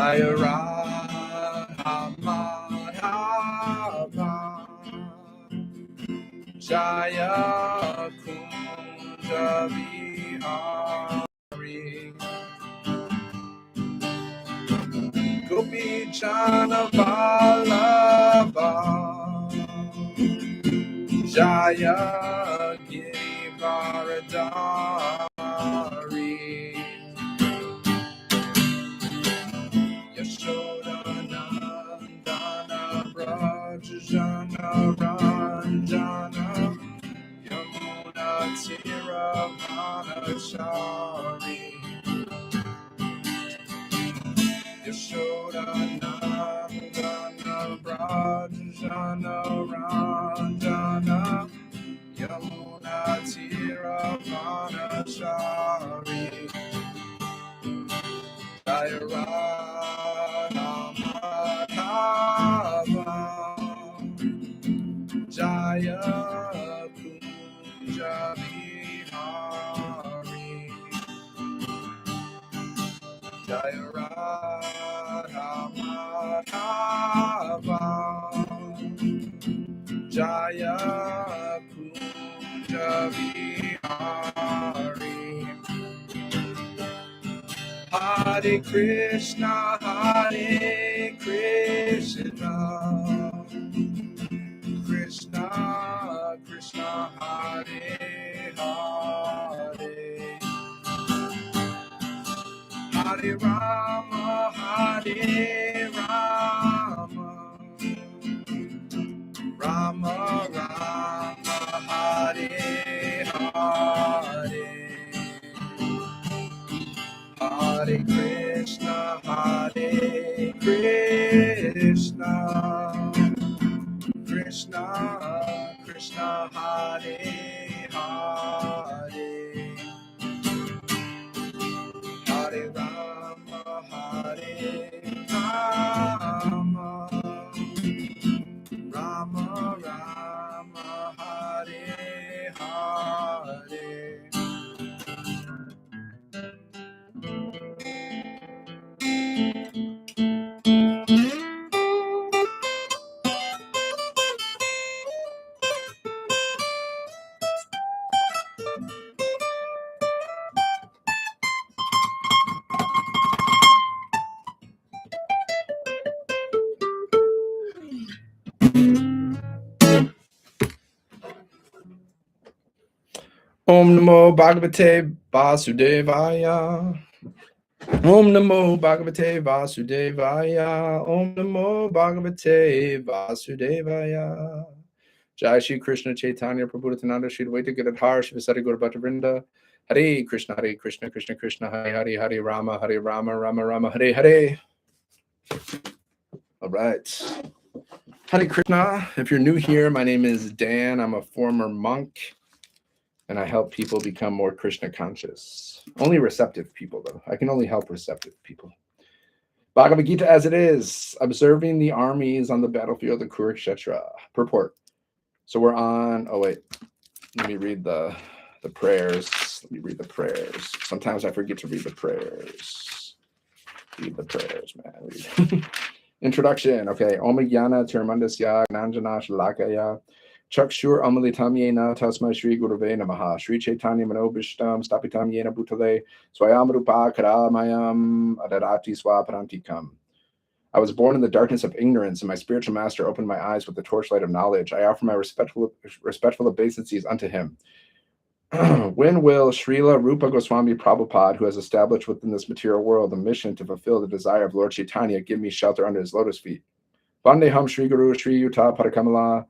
Jaya Radha Madhava, Jaya Kunja Vihari, Gopi Jana Vallabha, Jaya Givaradari, Yashoda Nandana Brajana Ranjana, Yamuna Tiravanachari, Yashoda Nandana Brajana Ranjana, Yamuna Tiravanachari, Jaya Radha Madhava, Jaya Kunja Vihari, Jaya Radha Madhava, Jaya Kunja Vihari, Hare Krishna, Hare Krishna, Krishna Krishna, Hare Hare, Hare Rama, Hare Rama, Rama Rama, Hare Hare, Hare Krishna, Hare Krishna, Krishna Krishna, Hare Hare, Hare Rama, Hare Rama, Rama Rama, Hare Hare. Om Namo Bhagavate Vasudevaya. Om Namo Bhagavate Vasudevaya. Om Namo Bhagavate Vasudevaya. Jai Shri Krishna Chaitanya Prabhu Nityananda Shri Advaita Gadadhar Shivasati Gaura Bhatta Vrinda. Hare Krishna Krishna Krishna Hare Hare, Hare Rama Rama Rama Hare Hare. All right. Hare Krishna. If you're new here, my name is Dan. I'm a former monk, and I help people become more Krishna conscious. Only receptive people, though. I can only help receptive people. Bhagavad-Gita As It Is, observing the armies on the battlefield of Kurukshetra. Purport. So we're on, oh wait, let me read the prayers. Let me read the prayers. Sometimes I forget to read the prayers. Read the prayers, man. Read. Introduction. Okay. Om Jnana Tirmandasya Nanjana Shalakaya Chakshur Amalitam Yena Tasma Shri Gurave Namaha Shri Chaitanya Manobishtam Stapitam Yena Bhutale Swayam Rupa Karamayam Adarati Swaparantikam. I was born in the darkness of ignorance, and my spiritual master opened my eyes with the torchlight of knowledge. I offer my respectful obeisances unto him. When will Srila Rupa Goswami Prabhupada, who has established within this material world the mission to fulfill the desire of Lord Chaitanya, give me shelter under his lotus feet? Vandeham Shri Guru Shri Yuta Parakamala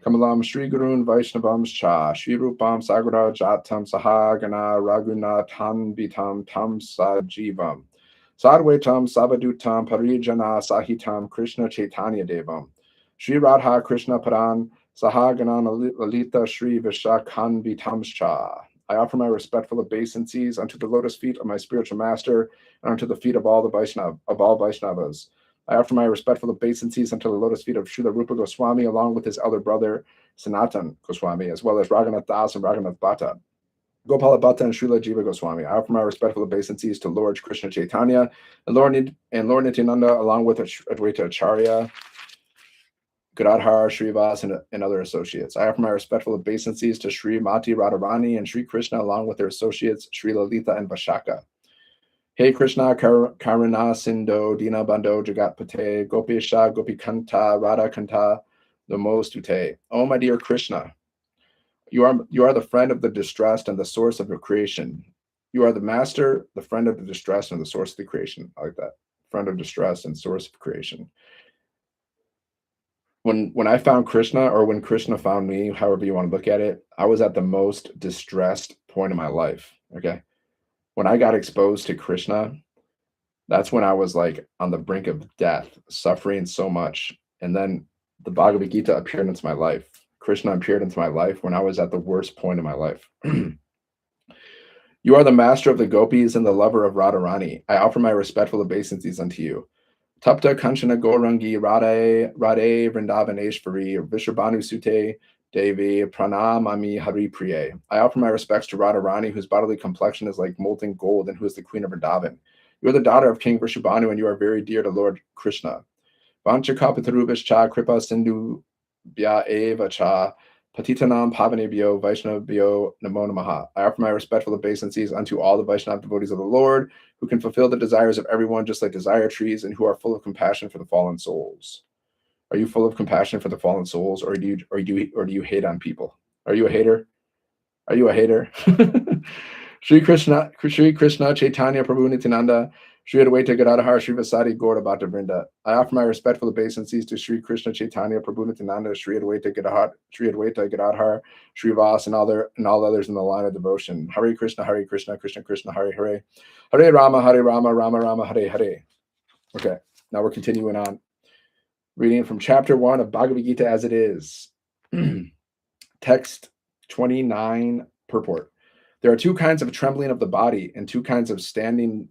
Kamalam Shri Gurun Vaishnavam Cha Shri Rupam Sagara Jatam Sahagana Raghunathan Bitam Tam Sajivam Sadvaitam Savadutam Parijana Sahitam Krishna Chaitanya Devam Shri Radha Krishna Paran Sahagana Lalita Shri Vishakhan Vitamscha. I offer my respectful obeisances unto the lotus feet of my spiritual master and unto the feet of all Vaishnavas. I offer my respectful obeisances unto the lotus feet of Srila Rupa Goswami along with his elder brother Sanatan Goswami, as well as Raghunath Das and Raghunath Bhatta. Gopala Bhatta and Srila Jiva Goswami. I offer my respectful obeisances to Lord Krishna Chaitanya and Lord Nityananda, along with Advaita Acharya, Gadadhar, Srivas, and other associates. I offer my respectful obeisances to Sri Mati Radharani and Sri Krishna, along with their associates, Sri Lalita and Vashaka. Hey Krishna, Karuna Sindho, Dina Bandho, Jagatpate, Gopisha, Gopikanta, Radha Kanta, Namostute. Oh, my dear Krishna, you are the friend of the distressed and the source of your creation. You are the master, the friend of the distressed, and the source of the creation. I like that. Friend of distress and source of creation. When I found Krishna, or when Krishna found me, however you want to look at it, I was at the most distressed point in my life. Okay. When I got exposed to Krishna, that's when I was like on the brink of death, suffering so much. And then the Bhagavad Gita appeared into my life. Krishna appeared into my life when I was at the worst point in my life. You are the master of the gopis and the lover of Radharani. I offer my respectful obeisances unto you. Tapta Kanchana Gorangi Radhe Vrindavaneshvari Vishwabhanu Sute Devi Pranamami Hari Priye. I offer my respects to Radharani, whose bodily complexion is like molten gold and who is the queen of Vrindavan. You are the daughter of King Vishwabhanu, and you are very dear to Lord Krishna. Vanchakapitarubhascha Kripa Sindhu Bhya Eva Cha Patitanam Pavanebhyo Vaishnavabhyo Namo Namaha. I offer my respectful obeisances unto all the Vaishnava devotees of the Lord, who can fulfill the desires of everyone just like desire trees, and who are full of compassion for the fallen souls. Are you full of compassion for the fallen souls, or do you hate on people? Are you a hater? Are you a hater? Shri Krishna Chaitanya Prabhu Nityananda, Shri Advaita Gadadhar, Shri Vasadi Gaura Bhatta Vrinda. I offer my respectful obeisances to Shri Krishna Chaitanya Prabhu Nityananda, Shri Advaita Gadadhar, Shri Vas, and all others in the line of devotion. Hare Krishna, Krishna Krishna, Hare Hare, Hare Rama, Rama Rama, Hare Hare. Okay, now we're continuing on. Reading from chapter 1 of Bhagavad Gita As It Is. Text 29, purport. There are two kinds of trembling of the body and two kinds of standings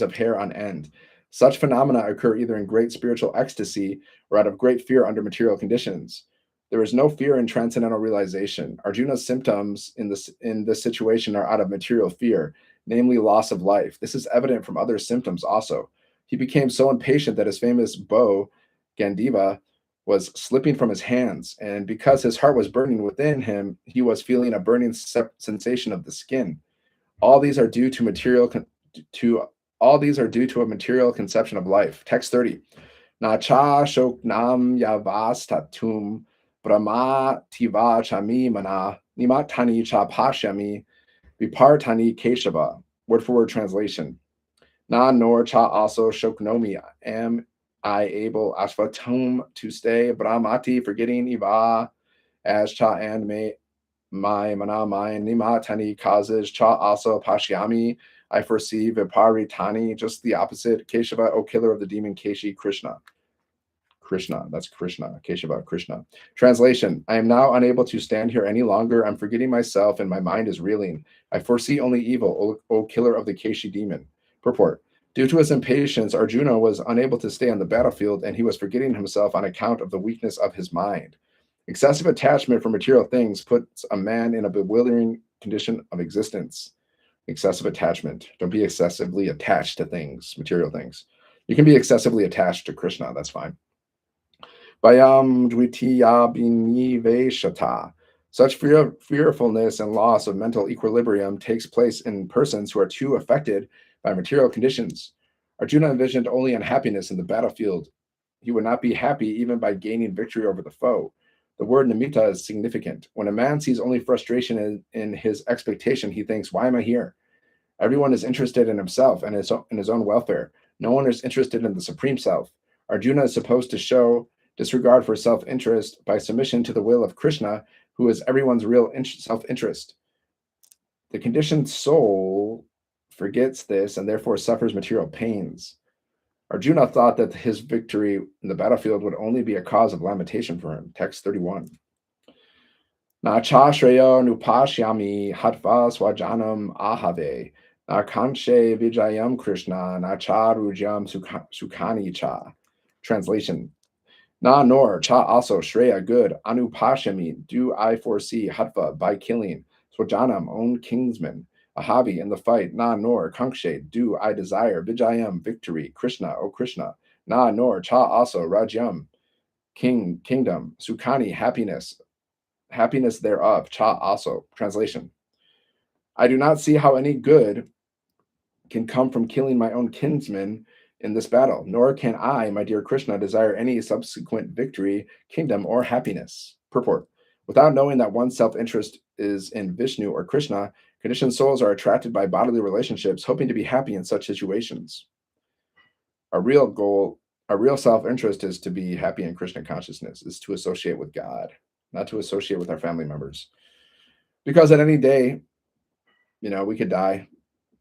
of hair on end. Such phenomena occur either in great spiritual ecstasy or out of great fear under material conditions. There is no fear in transcendental realization. Arjuna's symptoms in this situation are out of material fear, namely loss of life. This is evident from other symptoms also. He became so impatient that his famous bow, Gandiva, was slipping from his hands, and because his heart was burning within him, he was feeling a burning sensation of the skin. All these are due to a material conception of life. Text 30. Na cha shoknam yavas tatum brahma tiva chami mana nimatani cha pashyami vipartani keshava. Word for word translation. Na nor cha also shoknomi am I able ashvatum to stay brahmati forgetting iva as cha and may my mana mine nimatani causes cha also pashyami I foresee viparitani, just the opposite. Keshava, O killer of the demon Keshi, Krishna. That's Krishna. Keshava, Krishna. Translation: I am now unable to stand here any longer. I'm forgetting myself and my mind is reeling. I foresee only evil, O killer of the Keshi demon. Purport: due to his impatience, Arjuna was unable to stay on the battlefield, and he was forgetting himself on account of the weakness of his mind. Excessive attachment for material things puts a man in a bewildering condition of existence. Excessive attachment. Don't be excessively attached to things, material things. You can be excessively attached to Krishna. That's fine. Bayam dvitiya biniveshata. Such fearfulness and loss of mental equilibrium takes place in persons who are too affected by material conditions. Arjuna envisioned only unhappiness in the battlefield. He would not be happy even by gaining victory over the foe. The word nimitta is significant. When a man sees only frustration in his expectation, he thinks, why am I here? Everyone is interested in himself and in his own welfare. No one is interested in the Supreme Self. Arjuna is supposed to show disregard for self-interest by submission to the will of Krishna, who is everyone's real self-interest. The conditioned soul forgets this and therefore suffers material pains. Arjuna thought that his victory in the battlefield would only be a cause of lamentation for him. Text 31. Na cha shreya nupashyami hatva swajanam ahave. Na kanche vijayam Krishna, na cha rujam sukhani cha. Translation: Na nor cha also shreya good, anupashyami do I foresee hatva by killing, Swajanam, own kinsman, Ahavi, in the fight, Na nor, Kankshe, do I desire, Vijayam, victory, Krishna, O Krishna, Na nor, Cha also, Rajyam, kingdom, Sukhani, happiness thereof, Cha also. Translation: I do not see how any good can come from killing my own kinsman in this battle, nor can I, my dear Krishna, desire any subsequent victory, kingdom, or happiness. Purport: without knowing that one's self-interest is in Vishnu or Krishna, conditioned souls are attracted by bodily relationships, hoping to be happy in such situations. Our real goal, our real self-interest is to be happy in Krishna consciousness, is to associate with God, not to associate with our family members. Because at any day, we could die,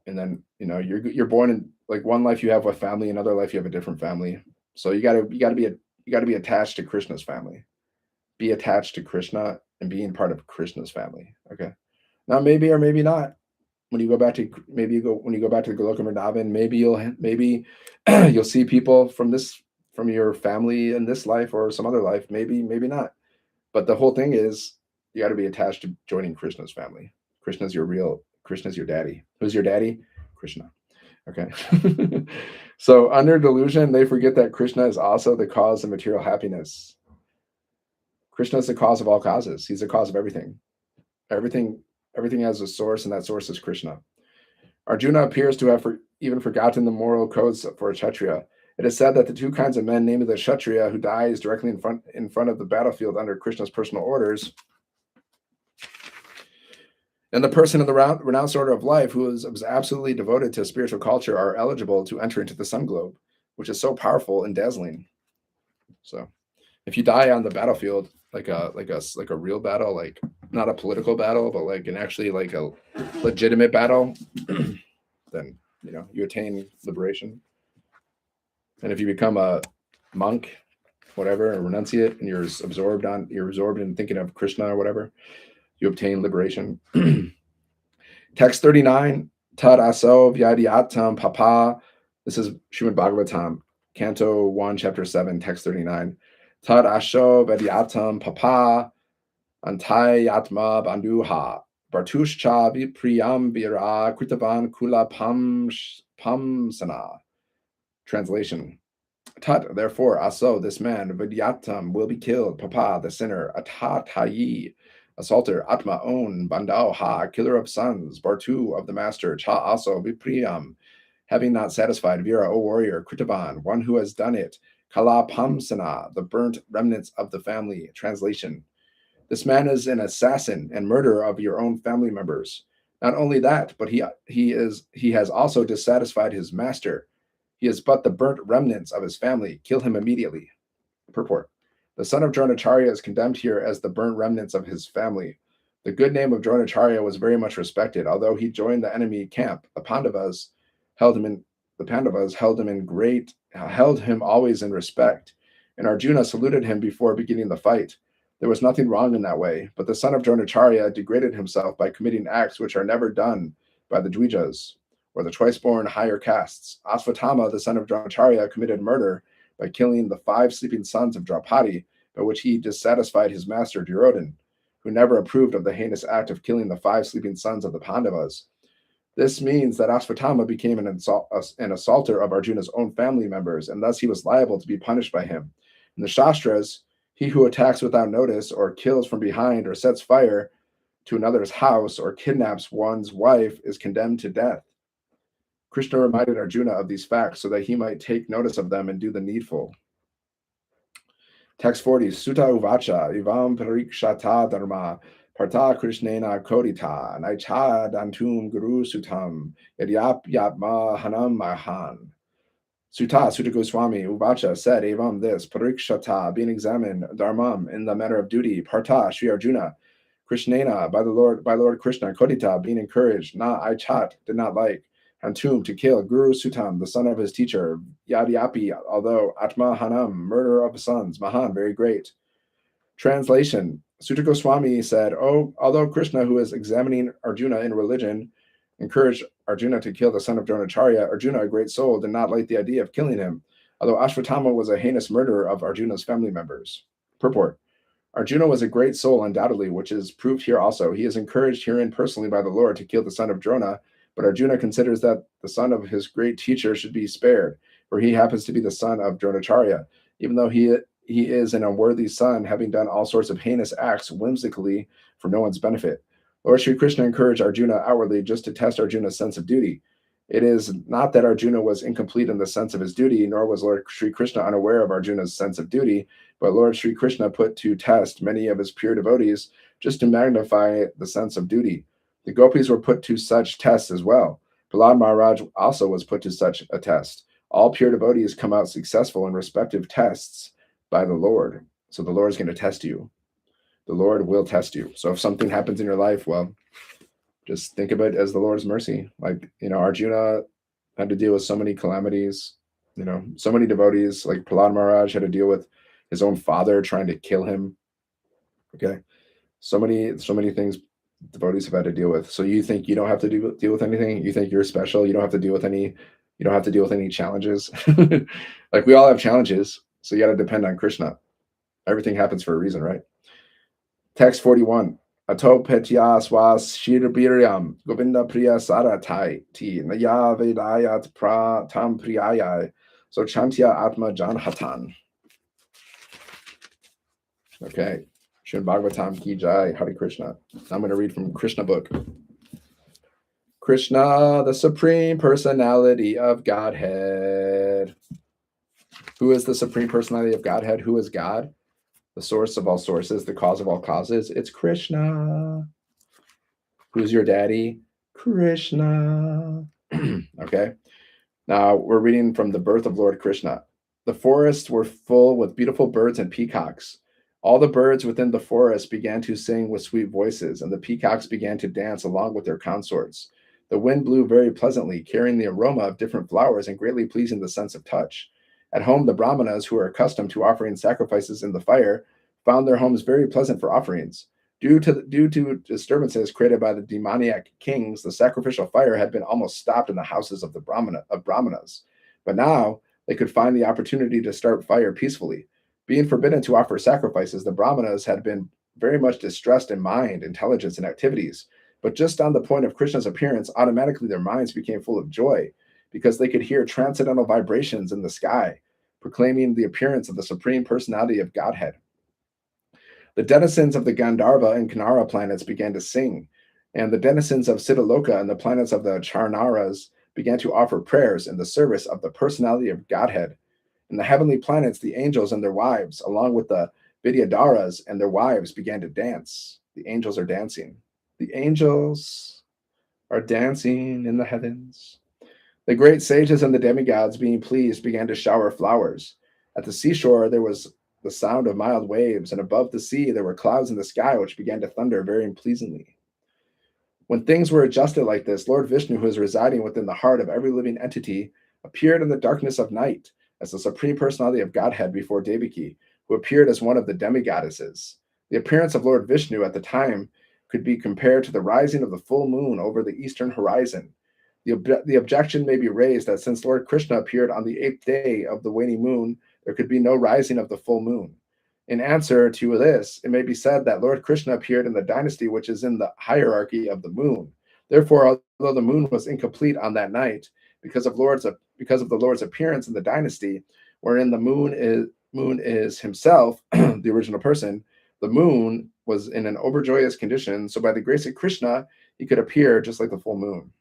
and then you're born in, like, one life you have a family, another life you have a different family. So you gotta be attached to Krishna's family. Be attached to Krishna and being part of Krishna's family. Okay. Now maybe or maybe not. When you go back to the Goloka Vrindavan, maybe you'll see people from your family in this life or some other life. Maybe not. But the whole thing is you got to be attached to joining Krishna's family. Krishna's your daddy. Who's your daddy? Krishna. Okay. So under delusion, they forget that Krishna is also the cause of material happiness. Krishna is the cause of all causes. He's the cause of everything. Everything has a source, and that source is Krishna. Arjuna appears to have even forgotten the moral codes for a Kshatriya. It is said that the two kinds of men, namely the Kshatriya who dies directly in front of the battlefield under Krishna's personal orders, and the person in the renounced order of life who was absolutely devoted to spiritual culture, are eligible to enter into the sun globe, which is so powerful and dazzling. So if you die on the battlefield, like a real battle, like not a political battle, but like like a legitimate battle, then you attain liberation. And if you become a monk, whatever, a renunciate, and you're absorbed in thinking of Krishna or whatever, you obtain liberation. Text 39, Tad aso vyadyatam papa. This is Srimad Bhagavatam, Canto 1, Chapter 7, Text 39. Tad asho vyadyatam papa antayatma bandhuha bartushcha vipriyam vira kritavan kula pamsana. Translation: Tat, therefore, aso, this man, vidyatam, will be killed, papa, the sinner, atatayi, assaulter, atma, own, bandao, ha, killer of sons, bartu, of the master, cha, aso, vipriyam, having not satisfied, vira, o warrior, kritavan, one who has done it, kala pamsana, the burnt remnants of the family. Translation: this man is an assassin and murderer of your own family members. Not only that, but he has also dissatisfied his master. He is but the burnt remnants of his family. Kill him immediately. Purport: the son of Dronacharya is condemned here as the burnt remnants of his family. The good name of Dronacharya was very much respected. Although he joined the enemy camp, the Pandavas held him always in respect, and Arjuna saluted him before beginning the fight. There was nothing wrong in that way, but the son of Dronacharya degraded himself by committing acts which are never done by the Dvijas, or the twice-born higher castes. Asvatthama, the son of Dronacharya, committed murder by killing the 5 sleeping sons of Draupadi, by which he dissatisfied his master Duryodhan, who never approved of the heinous act of killing the 5 sleeping sons of the Pandavas. This means that Asvatthama became an assaulter of Arjuna's own family members, and thus he was liable to be punished by him. In the Shastras, he who attacks without notice, or kills from behind, or sets fire to another's house, or kidnaps one's wife is condemned to death. Krishna reminded Arjuna of these facts so that he might take notice of them and do the needful. Text 40, Sutta Uvacha, Ivam Parikshata Dharma, Partha Krishnena Kodita, Naicha Dantum Guru Sutam, Yadyap Yatma Hanam Mahan. Sutta Goswami Uvacha said, Evam, this, Parikshata, being examined, Dharmam, in the matter of duty, Partha, Sri Arjuna, Krishnena, by Lord Krishna, Kodita, being encouraged, Na Aichat, did not like, Hantum, to kill, Guru Sutam, the son of his teacher, Yadyapi, although Atma Hanam, murder of sons, Mahan, very great. Translation: Sutta Goswami said, although Krishna, who is examining Arjuna in religion, encouraged Arjuna to kill the son of Dronacharya, Arjuna, a great soul, did not like the idea of killing him, although Ashwatthama was a heinous murderer of Arjuna's family members. Purport: Arjuna was a great soul, undoubtedly, which is proved here also. He is encouraged herein personally by the Lord to kill the son of Drona, but Arjuna considers that the son of his great teacher should be spared, for he happens to be the son of Dronacharya, even though he is an unworthy son, having done all sorts of heinous acts whimsically for no one's benefit. Lord Sri Krishna encouraged Arjuna outwardly just to test Arjuna's sense of duty. It is not that Arjuna was incomplete in the sense of his duty, nor was Lord Sri Krishna unaware of Arjuna's sense of duty, but Lord Sri Krishna put to test many of his pure devotees just to magnify the sense of duty. The gopis were put to such tests as well. Prahlad Maharaj also was put to such a test. All pure devotees come out successful in respective tests by the Lord. So the Lord is going to test you. The Lord will test you. So if something happens in your life, well, just think of it as the Lord's mercy. Like, Arjuna had to deal with so many calamities, so many devotees, like Prahlad Maharaj had to deal with his own father trying to kill him. Okay. So many things devotees have had to deal with. So you think you don't have to deal with anything? You think you're special? You don't have to deal with any challenges. Like, we all have challenges. So you got to depend on Krishna. Everything happens for a reason, right? Text 41. Ato petya swas shirbiryam govinda priya saratai ti naya vedayat pratam priyaya so chantya atma janhatan. Okay. Srimad Bhagavatam ki jai, Hare Krishna. I'm going to read from Krishna book. Krishna, the Supreme Personality of Godhead. Who is the Supreme Personality of Godhead? Who is God? The source of all sources, the cause of all causes. It's Krishna. Who's your daddy? Krishna. Okay. Now we're reading from the birth of Lord Krishna. The forests were full with beautiful birds and peacocks. All the birds within the forest began to sing with sweet voices, and the peacocks began to dance along with their consorts. The wind blew very pleasantly, carrying the aroma of different flowers and greatly pleasing the sense of touch. At home, the brahmanas, who are accustomed to offering sacrifices in the fire, found their homes very pleasant for offerings. Due to disturbances created by the demoniac kings, the sacrificial fire had been almost stopped in the houses of brahmanas. But now they could find the opportunity to start fire peacefully. Being forbidden to offer sacrifices, the brahmanas had been very much distressed in mind, intelligence, and activities. But just on the point of Krishna's appearance, automatically their minds became full of joy, because they could hear transcendental vibrations in the sky, proclaiming the appearance of the Supreme Personality of Godhead. The denizens of the Gandharva and Kanara planets began to sing, and the denizens of Siddhaloka and the planets of the Charnaras began to offer prayers in the service of the Personality of Godhead. In the heavenly planets, the angels and their wives, along with the Vidyadharas and their wives, began to dance. The angels are dancing. The angels are dancing in the heavens. The great sages and the demigods, being pleased, began to shower flowers. At the seashore, there was the sound of mild waves, and above the sea, there were clouds in the sky which began to thunder very pleasingly. When things were adjusted like this, Lord Vishnu, who is residing within the heart of every living entity, appeared in the darkness of night as the Supreme Personality of Godhead before Devaki, who appeared as one of the demigoddesses. The appearance of Lord Vishnu at the time could be compared to the rising of the full moon over the eastern horizon. The objection may be raised that since Lord Krishna appeared on the 8th day of the waning moon, there could be no rising of the full moon. In answer to this, it may be said that Lord Krishna appeared in the dynasty which is in the hierarchy of the moon. Therefore, although the moon was incomplete on that night, because of the Lord's appearance in the dynasty, wherein the moon is himself, the original person, the moon was in an overjoyous condition, so by the grace of Krishna, he could appear just like the full moon.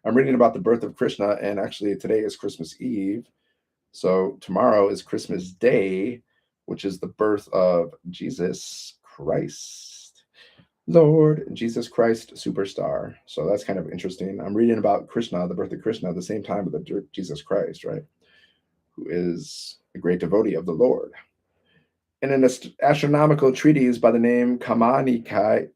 I'm reading about the birth of Krishna, and actually today is Christmas Eve, so tomorrow is Christmas Day, which is the birth of Jesus Christ, Lord Jesus Christ Superstar. So that's kind of interesting. I'm reading about Krishna, the birth of Krishna, at the same time with the Jesus Christ, right? Who is a great devotee of the Lord. In an astronomical treatise by the name Kamanikya,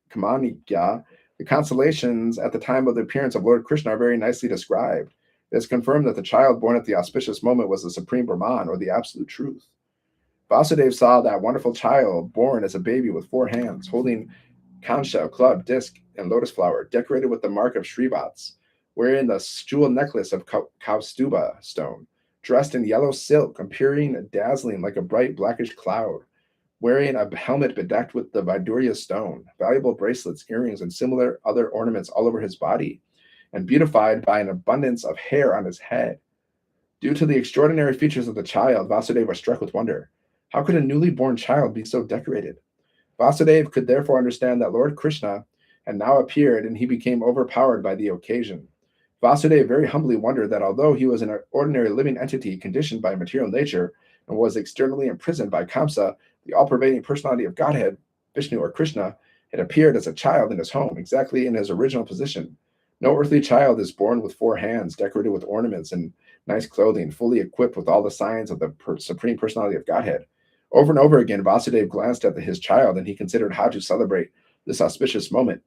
the constellations at the time of the appearance of Lord Krishna are very nicely described. It is confirmed that the child born at the auspicious moment was the Supreme Brahman, or the absolute truth. Vasudeva saw that wonderful child born as a baby with 4 hands, holding kansha, club, disc, and lotus flower, decorated with the mark of Srivats, wearing the jewel necklace of Kaustuba stone, dressed in yellow silk, appearing dazzling like a bright blackish cloud, wearing a helmet bedecked with the Vidurya stone, valuable bracelets, earrings, and similar other ornaments all over his body, and beautified by an abundance of hair on his head. Due to the extraordinary features of the child, Vasudeva was struck with wonder. How could a newly born child be so decorated? Vasudeva could therefore understand that Lord Krishna had now appeared, and he became overpowered by the occasion. Vasudeva very humbly wondered that although he was an ordinary living entity conditioned by material nature and was externally imprisoned by Kamsa, the all-pervading personality of Godhead, Vishnu or Krishna, had appeared as a child in his home, exactly in his original position. No earthly child is born with 4 hands, decorated with ornaments and nice clothing, fully equipped with all the signs of the Supreme Personality of Godhead. Over and over again, Vasudeva glanced at his child, and he considered how to celebrate this auspicious moment.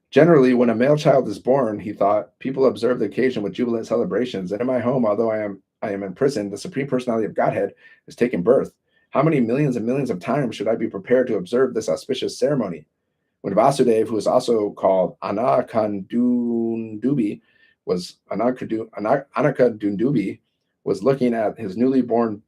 Generally, when a male child is born, he thought, people observe the occasion with jubilant celebrations, and in my home, although I am in prison, the Supreme Personality of Godhead has taken birth. How many millions and millions of times should I be prepared to observe this auspicious ceremony? When Vasudeva, who is also called Anakadundubi, was looking at his newborn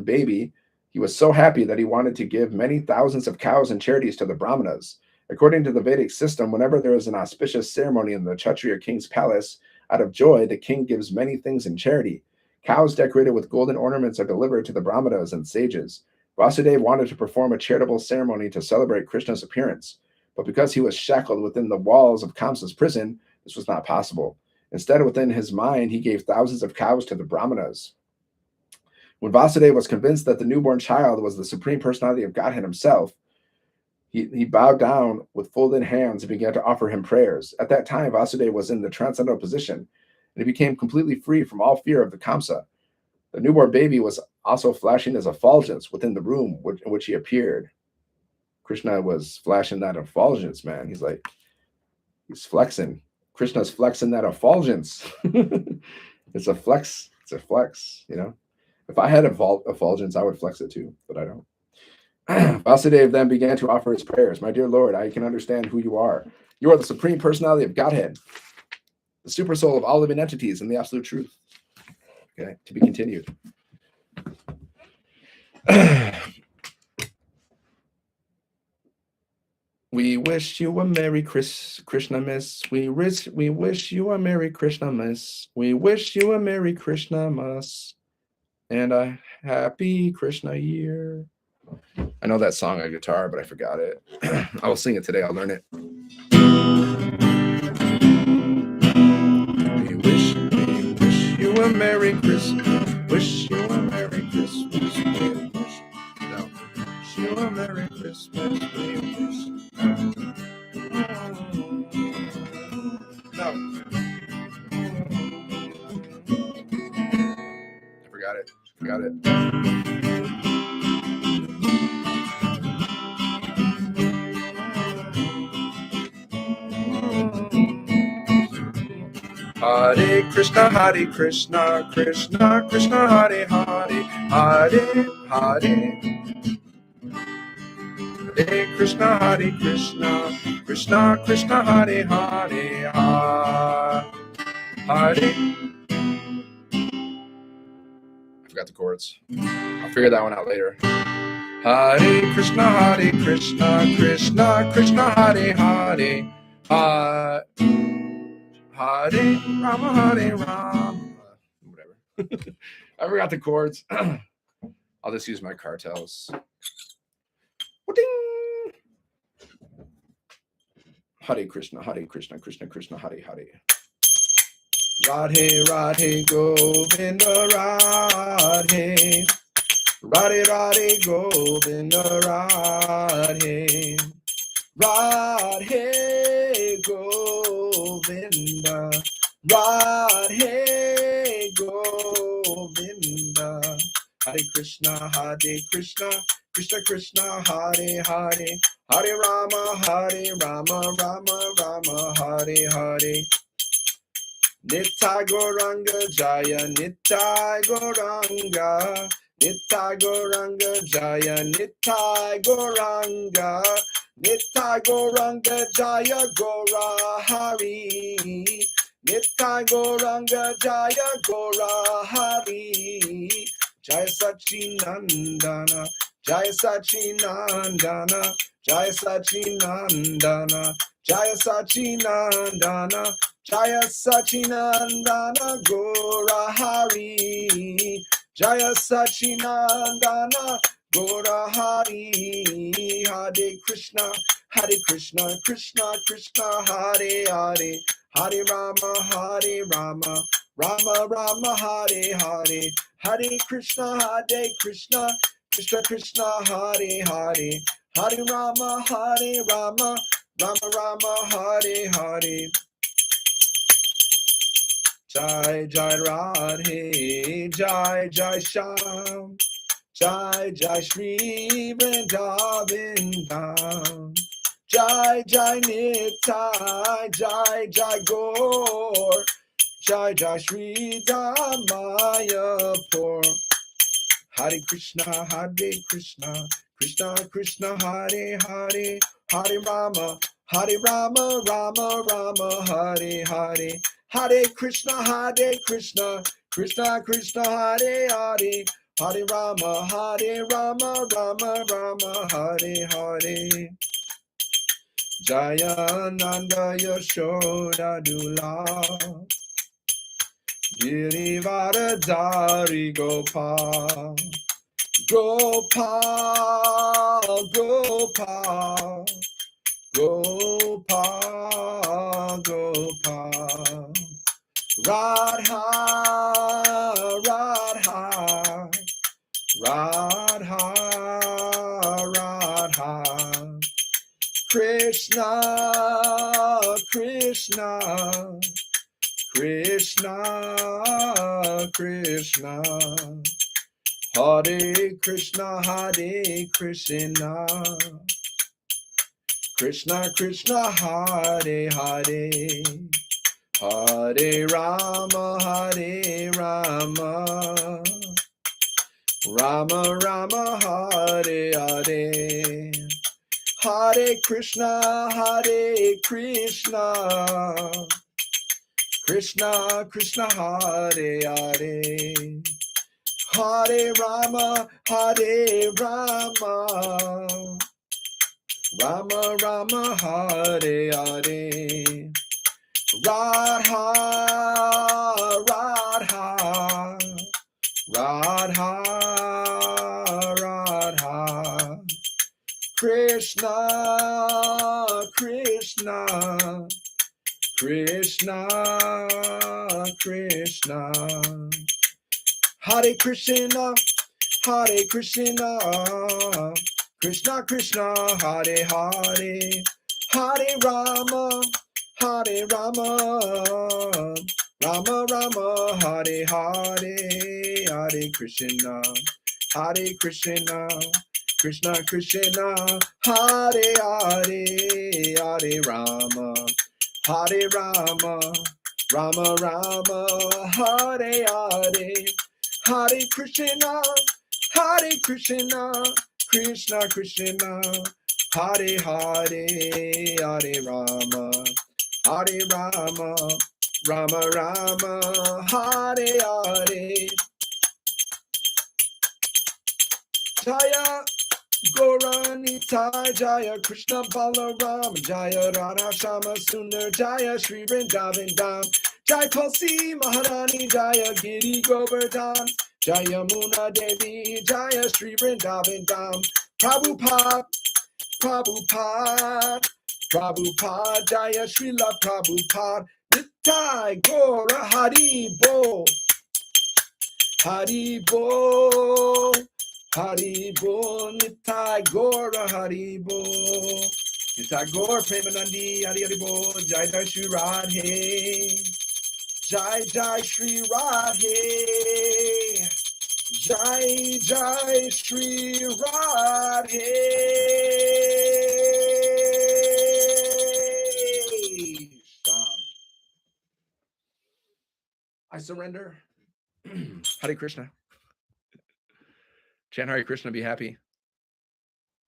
baby, he was so happy that he wanted to give many thousands of cows and charities to the Brahmanas. According to the Vedic system, whenever there is an auspicious ceremony in the Kshatriya king's palace, out of joy, the king gives many things in charity. Cows decorated with golden ornaments are delivered to the Brahmanas and sages. Vasudeva wanted to perform a charitable ceremony to celebrate Krishna's appearance, but because he was shackled within the walls of Kamsa's prison, this was not possible. Instead, within his mind, he gave thousands of cows to the Brahmanas. When Vasudeva was convinced that the newborn child was the Supreme Personality of Godhead himself, he bowed down with folded hands and began to offer him prayers. At that time, Vasudeva was in the transcendental position, and he became completely free from all fear of the Kamsa. The newborn baby was also flashing his effulgence within the room in which he appeared. Krishna was flashing that effulgence, man. He's flexing. Krishna's flexing that effulgence. It's a flex. It's a flex, you know. If I had effulgence, I would flex it too, but I don't. Vasudeva then began to offer his prayers. My dear Lord, I can understand who you are. You are the Supreme Personality of Godhead, the super soul of all living entities and the absolute truth. Okay, to be continued. We wish you a Merry Christmas. We wish you a Merry Christmas. We wish you a Merry Christmas and a Happy Krishna year. I know that song on guitar, but I forgot it. I will sing it today. I'll learn it. We wish you a Merry Christmas. Wish you a Merry Christmas. Wish you a Merry Christmas. We wish. No. I forgot it. Hare Krishna, Krishna Krishna, Hare Hare, Hare Hare. Hare Krishna, Krishna Krishna, Hare Hare, Hare. I forgot the chords. I'll figure that one out later. Hare Krishna, Krishna Krishna, Hare Hare, Hare Rama, Hare Rama. Whatever. I forgot the chords. I'll just use my cartels. Ding. Hare Krishna, Krishna Krishna, Hare Hare. Radhe Radhe Govinda Radhe. Radhe Radhe Govinda Radhe. Radhe Govinda. Radhe Govinda. Hare Krishna, Krishna Krishna, Hare Hare. Hare Rama, Rama Rama, Hare Hare. Nittai Gauranga Jaya, Nittai Gauranga. Nittai Gauranga Jaya, Nittai Gauranga. Nittai Gauranga Jaya, Gaura Hari. Nittai Gauranga Jaya, Gaura Hari. Jaya Sachinandana, Jaya Sachinandana, Jaya Sachinandana, Jaya Sachinandana, Jaya Sachinandana, Gora Hari, Jaya Sachinandana, Gora Hari, Hare Krishna, Krishna Krishna, Hare Hare, Hare Rama, Rama Rama, Hare Hare, Hare Krishna, Krishna Krishna, Hare Hare, Hare Rama, Rama Rama, Hare Hare. Jai Jai Radhe, Jai Jai Shyam, Jai Jai Shri Vrindavan Dham, Jai Jai Nitai, Jai Jai Gaur, Jai Jai Shri Damayapur. Hare Krishna, Krishna Krishna, Hare Hare, Hare Rama, Rama Rama, Hare Hare, Hare Krishna, Krishna Krishna, Hare Hare, Hare Rama, Rama Rama, Hare Hare. Jaya Nanda Yashoda Dula, Girivardhari Gopal, Gopal, Gopal, Gopal, Gopal, Radha, Radha, Radha, Radha, Krishna, Krishna, Krishna, Krishna, Hare Krishna, Krishna Krishna, Hare Hare, Hare Rama, Rama Rama, Hare Hare, Hare Krishna, Krishna Krishna, Hare Hare, Hare Rama, Rama Rama, Hare Hare, Radha, Radha, Radha, Radha, Krishna, Krishna, Krishna, Krishna, Hare Krishna, Krishna Krishna, Hare Hare, Hare Rama, Rama Rama, Hare Hare, Hare Krishna, Krishna Krishna, Hare Hare, Hare Rama, Rama Rama, Hare Hare, Hare Krishna, Krishna Krishna, Hare Hare, Hare Rama, Rama Rama, Hare Hare. Jaya Gauranitai, Jaya Krishna Balaram, Jaya Radha Shama Sundar, Jaya Shri Vrindavan Dham, Jai Tulsi Maharani, Jaya Giri Govardhan, Jaya Muna Devi, Jaya Shri Vrindavan Dham, Prabhupada, Prabhupada, Prabhupada, Jaya Srila Prabhupada, Nitai Gora Hari Bo, Hari Bo, Hari Bo, Nitai Gora Hari Bo, Nitai Gora Premanandi, Hari Hari Bo, Jai Jai Shri Radhe, Jai Jai Shri Radhe, Jai Jai Shri Radhe. I surrender. Hare Krishna. Chant Hare Krishna, be happy.